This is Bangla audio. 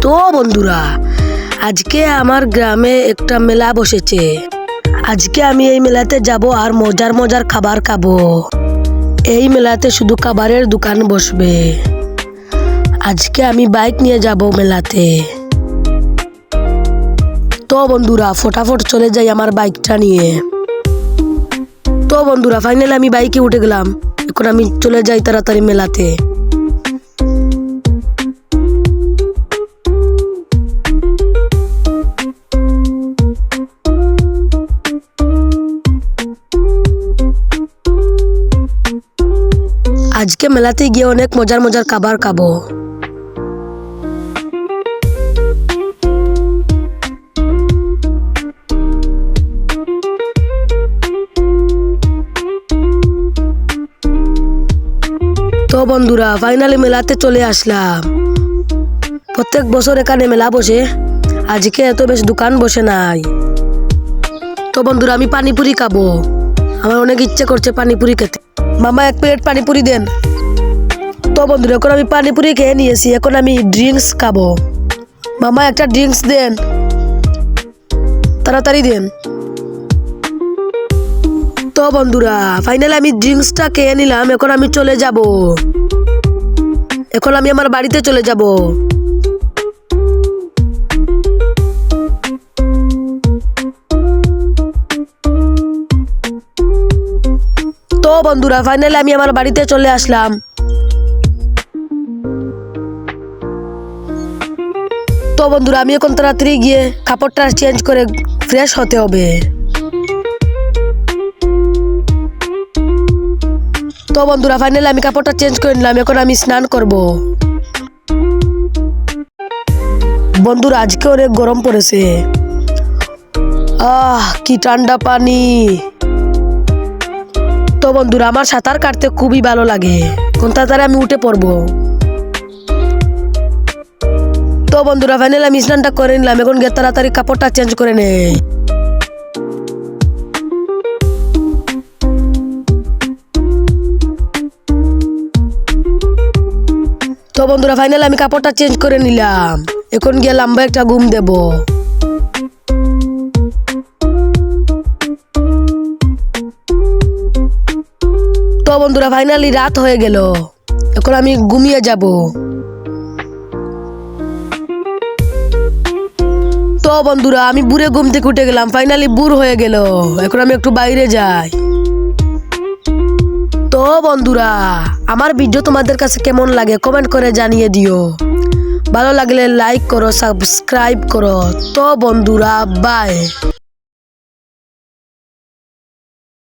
তো বন্ধুরা, আজকে আমার গ্রামে একটা মেলা বসেছে। আজকে আমি এই মেলাতে যাব আর মজার মজার খাবার খাবো। এই মেলাতে শুধু খাবারের দোকান বসবে। আজকে আমি বাইক নিয়ে যাব মেলাতে। তো বন্ধুরা, ফটাফট চলে যাই আমার বাইকটা নিয়ে। তো বন্ধুরা, ফাইনালি আমি বাইকে উঠে গেলাম। এখন আমি চলে যাই তাড়াতাড়ি মেলাতে। আজকে মেলাতে গিয়ে অনেক মজার মজার খাবার খাবো। তো বন্ধুরা, ফাইনালি মেলাতে চলে আসলাম। প্রত্যেক বছর এখানে মেলা বসে, আজকে এত বেশি দোকান বসে নাই। তো বন্ধুরা, আমি পানিপুরি খাবো। আমার অনেক ইচ্ছে করছে পানিপুরি খেতে। মামা, এক প্লেট পানিপুরি দেন। তো বন্ধুরা, এখন আমি পানিপুরি খেয়ে নিয়েছি। এখন আমি ড্রিঙ্কস খাবো। মামা, একটা ড্রিঙ্কস দেন, তাড়াতাড়ি দেন। তো বন্ধুরা, ফাইনালি আমি ড্রিঙ্কসটা খেয়ে নিলাম। এখন আমি চলে যাব। এখন আমি আমার বাড়িতে চলে যাব। তো বন্ধুরা, ফাইনালি আমি আমার বাড়িতে চলে আসলাম। তো বন্ধুরা, আমি এখন তাড়াতাড়ি গিয়ে কাপড়টা চেঞ্জ করে ফ্রেশ হতে হবে। তো বন্ধুরা, ফাইনালি আমি কাপড়টা চেঞ্জ করে নিলাম। এখন আমি স্নান করব। বন্ধুরা, আজকে অনেক গরম পড়েছে। কি ঠান্ডা পানি। তো বন্ধুরা, আমার সাঁতার কাটতে খুবই ভালো লাগে। কোন তাড়াতাড়ি আমি উঠে পড়বো। তো বন্ধুরা, ফাইনালি আমি স্নানটা করে নিলাম। এখন গিয়ে তাড়াতাড়ি কাপড়টা চেঞ্জ করে নেই। তো বন্ধুরা, ফাইনালি আমি কাপড়টা চেঞ্জ করে নিলাম। এখন গিয়ে লম্বা একটা ঘুম দেব। তো বন্ধুরা, ফাইনালি রাত হয়ে গেল। এখন আমি ঘুমিয়ে যাব। তো বন্ধুরা, আমি বুড়ে ঘুম থেকে উঠে গেলাম। ফাইনালি বুড় হয়ে গেল। এখন আমি একটু বাইরে যাই। তো বন্ধুরা, আমার ভিডিও তোমাদের কাছে কেমন লাগে কমেন্ট করে জানিয়ে দিও। ভালো লাগলে লাইক করো, সাবস্ক্রাইব করো। তো বন্ধুরা, বাই।